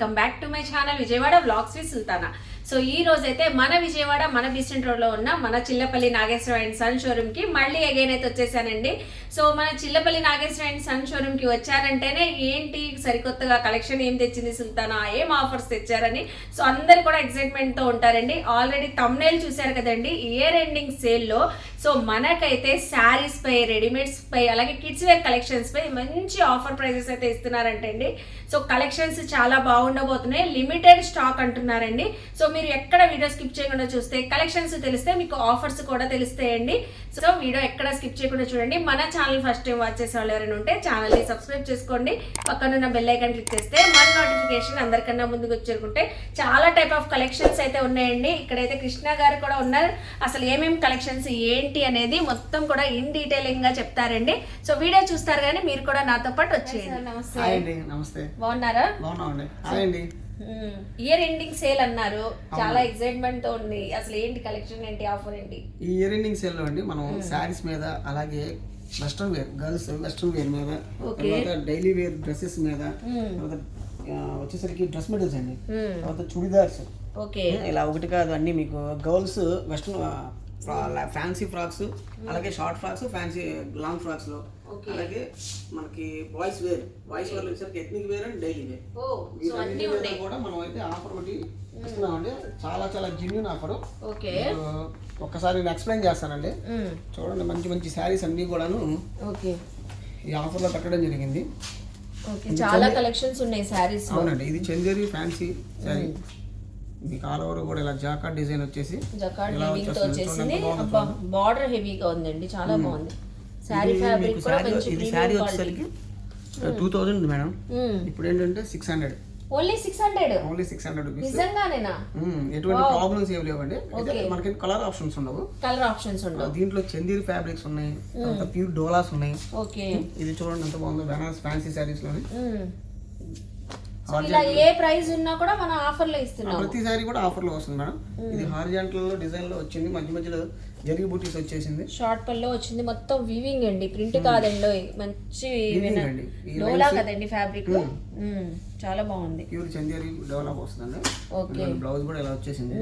Welcome back to my channel Vijayawada vlogs with Sultana. So ఈ రోజు అయితే మన విజయవాడ మన బీసెంట్ రోడ్ లో ఉన్న మన Chillapalli Nageswara and son showroom కి మళ్ళీ అగైన్ అయితే వచ్చేసానండి. సో మన Chillapalli Nageswara and son showroom కి వచ్చారంటేనే ఏంటి సరికొత్తగా కలెక్షన్ ఏం తెచ్చింది సుల్తానా, ఏం ఆఫర్స్ తెచ్చారని సో అందరు కూడా ఎక్సైట్మెంట్ తో ఉంటారండి. ఆల్రెడీ థంబ్నెయిల్ చూసారు కదండి, ఇయర్ ఎండింగ్ సేల్ లో సో మనకైతే శారీస్ పై, రెడీమేడ్స్ పై, అలాగే కిడ్స్ వేర్ కలెక్షన్స్ పై మంచి ఆఫర్ ప్రైజెస్ అయితే ఇస్తున్నారంటండి. సో కలెక్షన్స్ చాలా బాగుండబోతున్నాయి, లిమిటెడ్ స్టాక్ అంటున్నారండి. సో మీరు ఎక్కడ వీడియో స్కిప్ చేయకుండా చూస్తే కలెక్షన్స్ తెలిస్తే మీకు ఆఫర్స్ కూడా తెలుస్తాయండి. సో వీడియో ఎక్కడ స్కిప్ చేయకుండా చూడండి. మన ఛానల్ ఫస్ట్ టైం వాచ్ చేసే వాళ్ళు ఎవరైనా ఉంటే ఛానల్ ని సబ్స్క్రైబ్ చేసుకోండి, పక్కనున్న బెల్ ఐకాన్ క్లిక్ చేస్తే మన నోటిఫికేషన్ అందరికన్నా ముందుకు వచ్చేరుకుంటే చాలా టైప్ ఆఫ్ కలెక్షన్స్ అయితే ఉన్నాయండి. ఇక్కడైతే కృష్ణ గారు కూడా ఉన్నారు. అసలు ఏమేమి కలెక్షన్స్ ఏంటి అనేది మొత్తం కూడా ఇన్ డీటెయిలింగ్ గా చెప్తారండి. సో వీడియో చూస్తారు కానీ మీరు కూడా నాతో పాటు వచ్చేయండి. నమస్తే, బాగున్నారా? బాగున్నామండి. ఇయర్ ఎండింగ్ సేల్ అన్నారు, చాలా ఎక్సైట్మెంట్ తో ఉంది. అసలు ఏంటి కలెక్షన్ ఏంటి, ఆఫర్ ఏంటి? ఈ ఇయర్ ఎండింగ్ సేల్ లో అండి మనం శారీస్ మీద, అలాగే western wear, girls western wear మీద, తర్వాత డైలీ వేర్ డ్రెస్సెస్ మీద, తర్వాత వచ్చేసరికి డ్రెస్ మెటీరియల్స్ అండి, తర్వాత చుడిదార్స్, ఓకే ఇలా ఒకటి కాదు అన్ని మీకు గర్ల్స్ వెస్ట్రన్ ఫ్యాన్సీ ఫ్రాక్స్, అలాగే short frocks, fancy long frocks లో, అలాగే మనకి బాయ్స్ వేర్ వచ్చేసరికి ethnic wear and daily wear వీటన్నిటి కూడా మనం అయితే ఆఫర్ ఒకటి ఇస్తున్నామండి. చాలా చాలా జెన్యూన్ ఆఫర్. ఒక్కసారి నేను ఎక్స్ప్లెయిన్ చేస్తానండి. చూడండి, మంచి మంచి శారీస్ అన్ని కూడాను ఈ ఆఫర్ లో పెట్టడం జరిగింది. చాలా కలెక్షన్స్ ఉన్నాయి శారీస్. అవునండి, ఇది చందేరి ఫ్యాన్సీ శారీ, మీకు ఆల్ ఓవర్ కూడా ఇలా జాకార్డ్ డిజైన్ వచ్చేసి బార్డర్ హెవీగా ఉందండి, చాలా బాగుంది. శారీ ఫ్యాబ్రిక్ కూడా మంచి ఇది శారీ వచ్చేసరికి 2000 మేడం. ఇప్పుడు ఏంటంటే 600, ఓన్లీ 600 రూపీస్. నిజంగానేనా? ఎటువంటి ప్రాబ్లమ్స్ ఏమి లేవండి. మనకి కలర్ ఆప్షన్స్ ఉండవు. దీంట్లో చందేరి ఫ్యాబ్రిక్స్ ఉన్నాయి, ప్యూర్ డోలాస్ ఉన్నాయి. ఇది చూడండి ఎంత బాగుందో, బెనారస్ ఫ్యాన్సీ శారీస్ లోనే ఇలా ఏ ప్రైస్ ఉన్నా కూడా మన ఆఫర్ లో ఇస్తున్నాం. ప్రతిసారి కూడా ఆఫర్ లో వస్తుంది మేడం. ఇది హారిజాంటల్ డిజైన్ లో వచ్చింది, మధ్య మధ్యలో జరీ బూటీస్ వచ్చేసింది, షార్ట్ పల్లో వచ్చింది, మొత్తం వీవింగ్ అండి, ప్రింట్ కాదండి, మంచి డోలా కదండి ఫ్యాబ్రిక్. చాలా బాగుంది, ప్యూర్ చందేరి డోలా వస్తుంది. ఓకే, బ్లౌజ్ కూడా ఇలా వచ్చేసింది,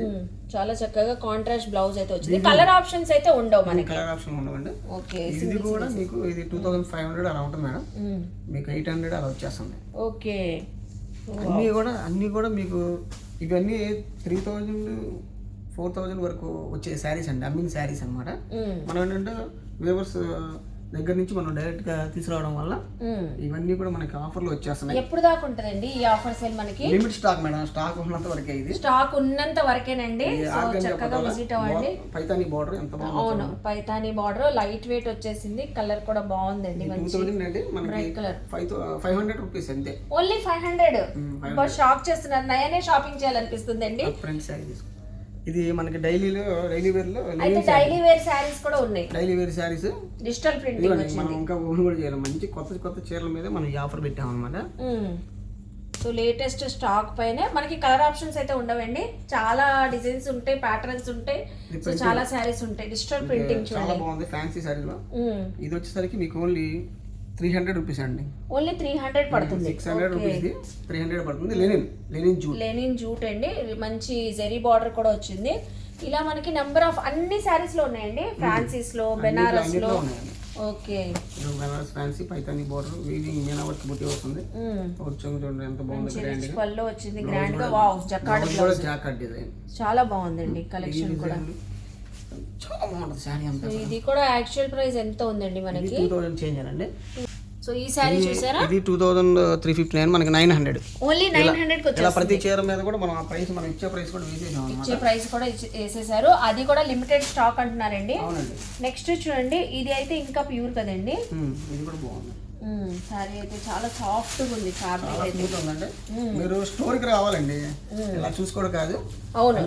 చాలా చక్కగా కాంట్రాస్ట్ బ్లౌజ్ అయితే వచ్చింది. కలర్ ఆప్షన్స్ అయితే ఉండవు మనకి, కలర్ ఆప్షన్ ఉండవండి. ఓకే, ఇది కూడా మీకు ఇది 2500 అలా ఉంటుంది మేడం, మీకు 800 అలా వచ్చేస్తుంది. ఓకే, అన్నీ కూడా మీకు ఇవన్నీ 3000-4000 వరకు వచ్చే శారీస్ అండి, అమ్మింగ్ శారీస్ అనమాట. మనం ఏంటంటే వ్యూవర్స్ దగ్గర నుంచి మనం డైరెక్ట్ గా తీసుకురావడం వల్ల ఇవన్నీ కూడా మనకి ఆఫర్ లో వచ్చేస్తున్నాయి. ఎప్పుడు దాకా ఉంటదండి ఈ ఆఫర్ సేల్? మనకి లిమిట్ స్టాక్ మేడం, స్టాక్ ఉన్నంత వరకే. ఇది స్టాక్ ఉన్నంత వరకేనండి. చక్కగా విజిట్ అవ్వండి. పైతాని బార్డర్ ఎంత బాగుంది. అవును, పైతాని బార్డర్, లైట్ వెయిట్ వచ్చేసింది, కలర్ కూడా బాగుందండి. 2000 అండి, మనకి 500 రూపీస్ అంతే, ఓన్లీ 500. షాప్ చేస్తున్నారు, నయనే షాపింగ్ చేయాలనిపిస్తుంది అండి. ఇది మనకి డైలీ వేర్ లో డైలీ వేర్ శారీస్ కూడా ఉన్నాయి. Daily wear saris digital printing మనం ఇంకా ఓన్ కూడా చేయాలి. మంచి కొత్త చీరల మీద మనం ఈ ఆఫర్ పెట్టాం అనమాట. సో లేటెస్ట్ స్టాక్ పైన మనకి కలర్ ఆప్షన్స్ అయితే ఉండవండి, చాలా డిజైన్స్ ఉంటాయి, ప్యాటర్న్స్ ఉంటాయి, సో చాలా శారీస్ ఉంటాయి. డిజిటల్ ప్రింటింగ్ చాలా బాగుంది ఫ్యాన్సీ శారీలో. ఇది వచ్చేసరికి మీకు ఓన్లీ 300 రూపీస్ అండి, ఓన్లీ 300 పడుతుంది. 600 రూపీస్ 300 పడుతుంది. లెనిన్ జూట్ అండి, మంచి జెరీ బార్డర్ కూడా వచ్చింది. ఇలా మనకి నెంబర్ ఆఫ్ అన్ని శారీస్ లో ఉన్నాయండి, ఫ్యాన్సీస్ లో, బెనారస్ లో. Okay, Banaras fancy Paithani border weaving మీనా వర్క్ బుట్టి వస్తుంది. చూడండి ఎంత బాగుంది, రిచ్ పల్లో వచ్చింది, గ్రాండ్ గా. వావ్, జాకార్డ్ డిజైన్ చాలా బాగుందండి. కలెక్షన్ కూడా చాలా బాగుంటుంది శారీ అంతా. ఇది కూడా యాక్చువల్ ప్రైస్ ఎంత ఉందండి మనకి? 2000 చేంజ్ అండి. సో ఈ శారీ చూసారా, ఇది 2359, మనకి 900, ఓన్లీ 900 కి వచ్చేసింది. ప్రతి చీర మీద కూడా మనం ఆ ప్రైస్, మనం ఇచ్చే ప్రైస్ కూడా వేసేసాం అన్నమాట. ఇచ్చే ప్రైస్ కూడా వేసేసారు. అది కూడా లిమిటెడ్ స్టాక్ అంటున్నారండి. అవునండి. నెక్స్ట్ చూడండి, ఇది అయితే ఇంకా ప్యూర్ కదండి, ఇది కూడా బాగుంది. సారీ అయితే చాలా సాఫ్ట్ గా ఉంది, ఫ్యాబ్రిక్ అయితే ఉందండి. మీరు స్టోర్ కి రావాలండి, ఇలా చూసుకోవడం కాదు. అవును,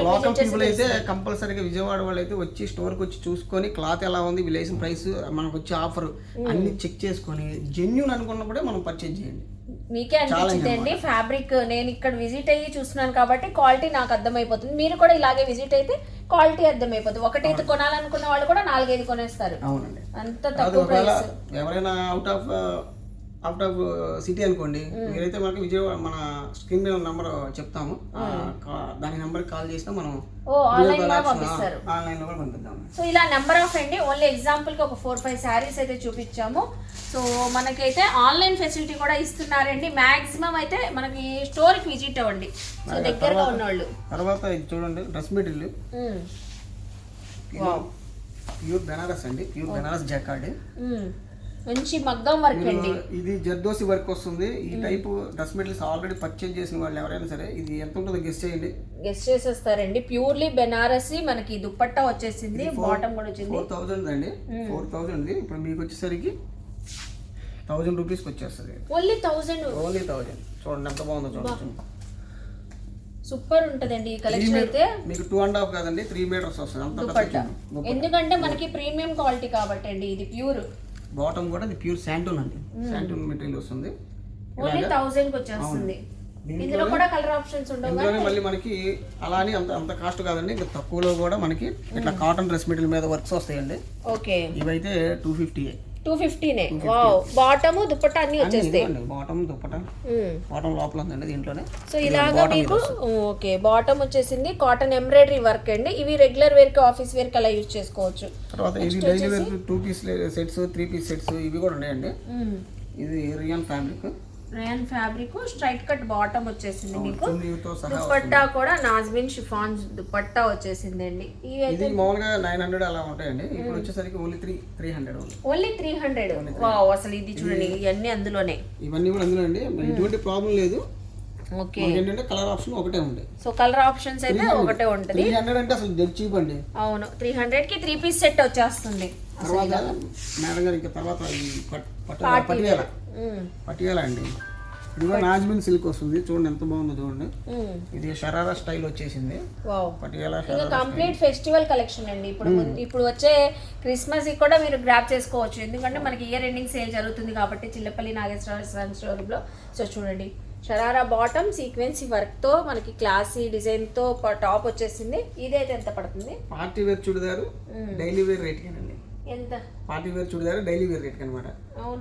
లోకల్ పీపుల్ అయితే కంపల్సరీగా విజయవాడ వాళ్ళు అయితే వచ్చి స్టోర్ కి వచ్చి చూసుకొని క్లాత్ ఎలా ఉంది, విలేసిన ప్రైస్, మనకు వచ్చే ఆఫర్ అన్ని చెక్ చేసుకొని జెన్యూన్ అనుకున్నప్పుడే మనం పర్చేజ్ చేయండి. మీకే అనిపించింది అండి ఫ్యాబ్రిక్. నేను ఇక్కడ విజిట్ అయ్యి చూస్తున్నాను కాబట్టి క్వాలిటీ నాకు అర్థమైపోతుంది. మీరు కూడా ఇలాగే విజిట్ అయితే క్వాలిటీ అర్థమైపోతుంది. 1 కొనాలనుకున్న వాళ్ళు కూడా 4-5 కొనేస్తారు. అవునండి, అంత తక్కువ ప్రైస్. ఎవరైనా out of out of city అనుకోండి, మీరైతే మనకి విజయవాడ మన స్క్రీన్ మీద నెంబర్ చెప్తాము, దాని నెంబర్కి కాల్ చేసినా మనం ఆన్లైన్ కూడా పంపిస్తారు. ఆన్లైన్లో కూడా పంపిద్దాం. సో ఇలా నెంబర్ ఆఫ్ అండి, ఓన్లీ ఎగ్జాంపుల్కి ఒక 4-5 శారీస్ అయితే చూపించాము. సో మనకైతే ఆన్లైన్ ఫెసిలిటీ కూడా ఇస్తున్నారండి. మ్యాక్సిమం అయితే మనకి స్టోర్కి విజిట్ అవ్వండి, సో దగ్గరగా ఉన్నవాళ్ళు. తర్వాత ఇది చూడండి, డ్రెస్ మెటీరియల్ ప్యూర్ బెనారస్ అండి, ప్యూర్ బెనారస్ జకార్డ్, మంచి మగ్గం వర్క్ అండి. ఇది జర్దోసి వర్క్ వస్తుంది. ఈ type dress materials already purchase చేసిన వాళ్ళు ఎవరైనా సరే ఇది ఎంత ఉంటుందో గెస్ చేయండి. గెస్ చేసేస్తారండి. ప్యూర్లీ బెనారసి, మనకి దుపట్టా వచ్చేసింది, బాటమ్ కూడా వచ్చింది. 4000 అండి, 4000. ఇప్పుడు మీకు వచ్చేసరికి 1000 రూపీస్కి వచ్చేస్తుంది. ఓన్లీ 1000. చూడండి ఎంత బాగుందో చూడండి. సూపర్ ఉంటదండి ఈ కలెక్షన్ అయితే. మీకు 2.5 కాదండి, 3 మీటర్స్ వస్తుంది దుపట్టా. ఎందుకంటే మనకి ప్రీమియం క్వాలిటీ కాబట్టి అండి, ఇది ప్యూర్. బాటమ్ కూడా ఇది ప్యూర్ శాంటూన్ అండి, శాంటూన్ మెటీరియల్ వస్తుంది. ఓన్లీ 1000 కి వచ్చేస్తుంది. ఇందులో కూడా కలర్ ఆప్షన్స్ ఉండవు. ఇందులోనే మళ్ళీ మనకి అలా అని అంత కాస్ట్ కాదండి, ఇంకా తక్కువలో కూడా మనకి ఇట్లా కాటన్ డ్రెస్ మెటీరియల్ మీద వర్క్స్ వస్తాయండి. ఓకే, ఇవైతే 250. వావ్, బాటమ్ దుపట్టా అన్ని వచ్చేస్తాయి. బాటమ్ దుపట్టా, బాటమ్ లోపల ఉందండి దీంట్లోనే. సో ఇలాగా మీకు ఓకే, బాటమ్ వచ్చేసింది, కాటన్ ఎంబ్రాయిడరీ వర్క్ అండి. ఇవి రెగ్యులర్ వేర్ కి, ఆఫీస్ వేర్ కి అలా యూజ్ చేసుకోవచ్చు. తర్వాత ఇది daily wear 2 piece sets, 3 piece sets ఇవి కూడా ఉన్నాయండి. ఇది rayon fabric, straight cut bottom వచ్చేసింది మీకు. దుపట్టా కూడా నాజ్మిన్ షిఫాన్ దుపట్టా వచ్చేసిందండి. ఇది మామూలుగా 900 అలా ఉంటాయండి, ఇప్పుడు వచ్చేసరికి ఓన్లీ 300. ఓన్లీ 300. వావ్, అసలు ఇది చూడండి, ఇవన్నీ అందులోనే. ఇవన్నీ కూడా అందులో అండి, ఎటువంటి ప్రాబ్లం లేదు. ఓకే, ఏంటంటే కలర్ ఆప్షన్ ఒకటే ఉంది. సో కలర్ ఆప్షన్స్ అయితే ఒకటే ఉంటుంది. 300 అంటే అసలు డెడ్ చీప్ అండి. అవును, 300 కి 3 పీస్ సెట్ వచ్చేస్తుంది. తర్వాత మేడం గారు ఇంకా తర్వాత పటియాల అండి, ఇది కూడా నాజ్మిన్ సిల్క్ వస్తుంది. చూడండి ఎంత బాగుందో చూడండి. ఇది షరారా స్టైల్ వచ్చేసింది. పటియాల కంప్లీట్ ఫెస్టివల్ కలెక్షన్ అండి. ఇప్పుడు వచ్చే క్రిస్మస్ కూడా మీరు గ్రాప్ చేసుకోవచ్చు, ఎందుకంటే మనకి ఇయర్ ఎండింగ్ సేల్ జరుగుతుంది కాబట్టి చిల్లపల్లి నాగేశ్వర స్టోర్లో. సో చూడండి, షరారా బాటమ్ సీక్వెన్సీ వర్క్ తో మనకి క్లాసీ డిజైన్ తో టాప్ వచ్చేసింది. ఇదైతే ఎంత పడుతుంది? Party wear churidar daily wear rate కేనండి. ఎంత? Party wear churidar daily wear rate అనమాట.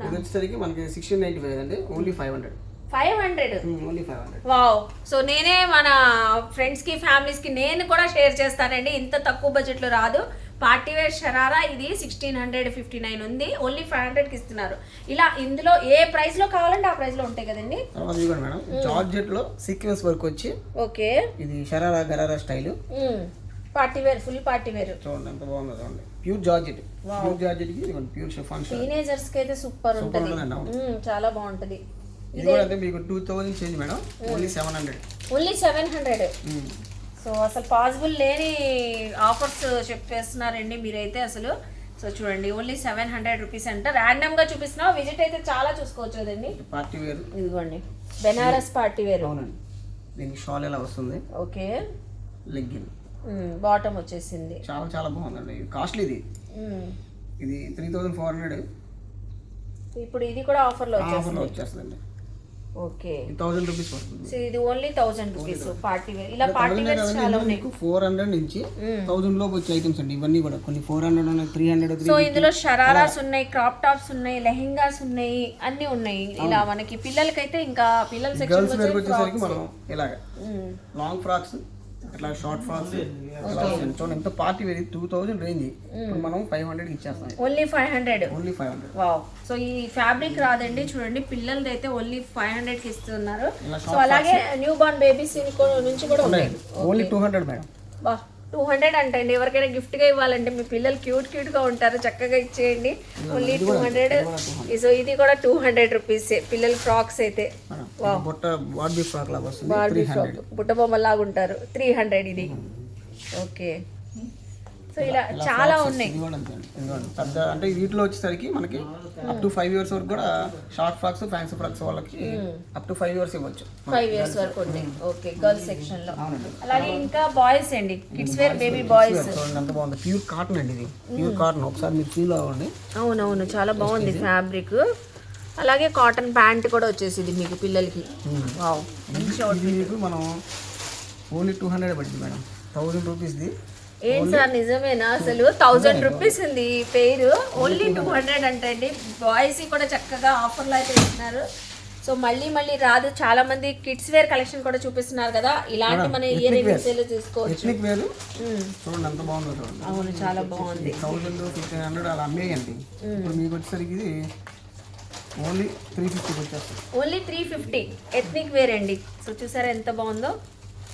ఇది వచ్చేసరికి మనకి 1695 అండి, ఓన్లీ 500. 500. ఓన్లీ 500. వావ్. సో నేనే మన ఫ్రెండ్స్ కి, ఫ్యామిలీస్ కి నేను కూడా షేర్ చేస్తానండి. ఇంత తక్కువ బడ్జెట్ లో రాదు. పార్టీ వేర్ షరారా ఇది 1659 ఉంది, ఓన్లీ 500 కి ఇస్తున్నారు. ఇలా ఇందులో ఏ ప్రైస్ లో కావాలంటే ఆ ప్రైస్ లో ఉంటాయి కదండి. తర్వాత ఇదిగోండి మేడం, జార్జెట్ లో సీక్వెన్స్ వర్క్ వచ్చి. ఓకే, ఇది sharara gharara style party wear, full party wear. చూడండి ఎంత బాగుందో చూడండి. ప్యూర్ జార్జెట్ కి ప్యూర్ షిఫాన్. టీనేజర్స్ కి అయితే సూపర్ ఉంటుంది, చాలా బాగుంటుంది. ఇది కూడా అంటే మీకు 2000 change madam, only 700. Only 700. So అసలు పాసిబుల్ లేని ఆఫర్స్ చెప్పేస్తున్నారండి మీరైతే అసలు. సో చూడండి, ఓన్లీ 700 రూపీస్ అంట. ర్యాండమ్ గా చూపిస్తున్నా, విజిట్ అయితే చాలా చూసుకోవచ్చు కదండి. పార్టీ వేర్ ఇదిగోండి, బెనారస్ పార్టీ వేర్. అవునండి, దీనికి షాల్ ఎలా వస్తుంది. ఓకే, లెగ్గిన్ బాటమ్ వచ్చేసింది. చాలా చాలా బాగుందండి. కాస్ట్లీ ఇది 3400. ఇప్పుడు ఇది కూడా ఆఫర్ లో వచ్చేస్తుందండి. ఓకే, 1000 రూపీస్ వస్తుంది. సో ఇది ఓన్లీ 1000 రూపీస్ పార్టీ వేర్. ఇలా పార్టీ వేర్ చాలా ఉన్నాయి. 400 నుంచి 1000 లోపు వచ్చే ఐటమ్స్ అండి ఇవన్నీ కూడా. కొన్ని 400 ఉన్నాయి, 300. సో ఇందులో షరారాస్ ఉన్నాయి, క్రాప్ టాప్స్ ఉన్నాయి, లెహెంగాస్ ఉన్నాయి, అన్ని ఉన్నాయి. ఇలా మనకి పిల్లలకైతే ఇంకా పిల్లల సెక్షన్ వచ్చేసరికి మనం ఇలాగ లాంగ్ ఫ్రాక్స్, ఇట్లా షార్ట్ ఫ్రాక్స్ చూడండి. ఎంత పార్టీ వేర్ 2000 రేంజ్, ఇప్పుడు మనం 500 ఇచ్చేస్తాం. ఓన్లీ 500. వావ్. సో ఈ ఫ్యాబ్రిక్ రాదండి, చూడండి పిల్లలది అయితే ఓన్లీ 500 కి ఇస్తున్నారు. సో అలాగే న్యూ బార్న్ బేబీస్ నుంచి కూడా ఉన్నాయి. Only 200 madam. వా, 200 అంటండి. ఎవరికైనా గిఫ్ట్ గా ఇవ్వాలంటే మీ పిల్లలు క్యూట్ గా ఉంటారు, చక్కగా ఇచ్చేయండి. ఓన్లీ 200. సో ఇది కూడా 200 రూపీస్ పిల్లల ఫ్రాక్స్ అయితే. బార్బీ ఫ్రాక్ లాగా వస్తుంది, బార్బీ ఫ్రాక్, బుట్ట బొమ్మ లాగా ఉంటారు. 300 ఇది. ఓకే, సో ఇలా చాలా ఉన్నాయి. పెద్ద అంటే వీటిలో వచ్చేసరికి మనకి అప్ టు 5 years వరకు కూడా షార్ట్ ఫ్రాక్స్, ఫ్యాన్సీ ఫ్రాక్స్ వాళ్ళకి అప్ టు 5 years ఇవ్వచ్చు. 5 years వరకు ఉన్నాయి. ఓకే, గర్ల్స్ సెక్షన్ లో. అలాగే ఇంకా బాయ్స్ అండి, కిడ్స్ వేర్ బేబీ బాయ్స్. ఎంత బాగుంది, ప్యూర్ కాటన్ అండి. ఇది ప్యూర్ కాటన్, ఒకసారి మీరు ఫీల్ అవ్వండి. అవునవును, చాలా బాగుంది ఫ్యాబ్రిక్. అలాగే కాటన్ ప్యాంట్ కూడా వచ్చేసింది మీకు పిల్లలకి. వావ్, ఇది మీకు మనం ఓన్లీ 200 పడుతుంది మేడం. 1000 రూపీస్ది ఏంటి సార్ నిజమేనా? అసలు 1000 రూపీస్ ఉంది ఈ పేరు, ఓన్లీ 200 అంటండి. బాయ్స్ కూడా చక్కగా ఆఫర్లో అయితే ఇస్తున్నారు. సో మళ్ళీ మళ్ళీ రాదు, చాలా మంది కిడ్స్ వేర్ కలెక్షన్ కూడా చూపిస్తున్నారు కదా, ఇలాంటి మన ఇయర్ రింగ్స్ తీసుకోవచ్చు. ఎథ్నిక్ వేరు చూడండి ఎంత బాగుందో చూడండి. అవును చాలా బాగుంది. 1000 1500 అలా అమ్మేయండి. ఇప్పుడు మీకు వచ్చేసరికి ఇది ఓన్లీ 350 వచ్చేస్తుంది. ఓన్లీ 350 ఎథ్నిక్ వేర్ అండి. సో చూసారా ఎంత బాగుందో.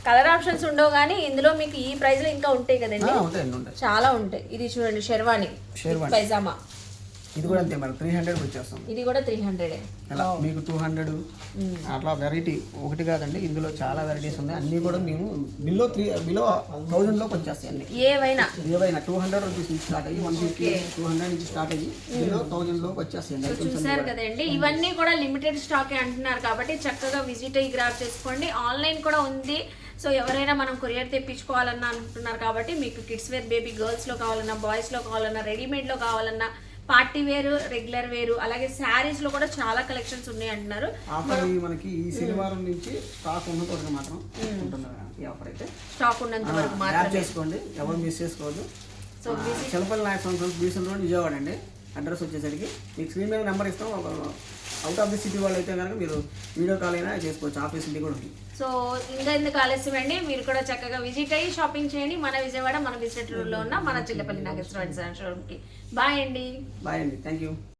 కలర్ ఆప్షన్స్ ఉండవు కానీ ఇందులో మీకు ఈ ప్రైస్ లో ఇంకా ఉంటాయి కదండి, ఉంటాయండి ఉంటాయి, చాలా ఉంటాయి. ఇది చూడండి షెర్వాణి పైజామా, ఇది కూడా అంతే మరి 300 వచ్చేస్తుంది. ఇది కూడా 300. అలా మీకు 200 అట్లా వెరైటీ ఒకటి కాదండి, ఇందులో చాలా వెరైటీస్ ఉన్నాయి. అన్ని కూడా మేము బిలో 1000 లోకి వచ్చేస్తాయి అన్ని. ఏవైనా 200 రూపీస్ నుంచి స్టార్ట్ అయ్యి 150 200 నుంచి స్టార్ట్ అయ్యి బిలో 1000 లోకి వచ్చేస్తాయి. చూసారు కదండి, ఇవన్నీ కూడా లిమిటెడ్ స్టాక్ అంటున్నారు కాబట్టి చక్కగా విజిట్ అయ్యి గ్రాబ్ చేసుకోండి. ఆన్లైన్ కూడా ఉంది. సో ఎవరైనా మనం కొరియర్ తెప్పించుకోవాలన్నా అనుకుంటున్నారు కాబట్టి మీకు కిడ్స్ వేర్, బేబీ గర్ల్స్లో కావాలన్నా, బాయ్స్లో కావాలన్నా, రెడీమేడ్లో కావాలన్నా, పార్టీ వేరు, రెగ్యులర్ వేరు, అలాగే శారీస్ లో కూడా చాలా కలెక్షన్స్ ఉన్నాయి అంటున్నారు. ఆఫర్ మనకి ఈ శనివారం నుంచి స్టాక్ ఉన్నంత వరకు మాత్రం ఉంటున్నారు. ఈ ఆఫర్ అయితే స్టాక్ ఉన్నంత వరకు మాత్రం చేసుకోండి, ఎవరు మిస్ చేసుకోవద్దు. సో చిలపల్లి నాయక్ సంస్థ బీసన్ రోడ్ విజయవాడ అండి. అడ్రస్ వచ్చేసరికి మీకు స్క్రీన్ మీద నెంబర్ ఇస్తాం. ఒక అవుట్ ఆఫ్ ది సిటీ వాళ్ళు అయితే కనుక మీరు వీడియో కాల్ అయినా చేసుకోవచ్చు, ఆఫీస్ ఇంటి కూడా ఉంది. సో ఇంకా ఎందుకు ఆలస్యం అండి, మీరు కూడా చక్కగా విజిట్ అయ్యి షాపింగ్ చేయండి మన విజయవాడ మన బిజినెస్ రోడ్లో ఉన్న మన చిల్లపల్లి నాగేశ్వర షోరూమ్కి. బాయ్ అండి. బాయ్ అండి, థ్యాంక్ యూ.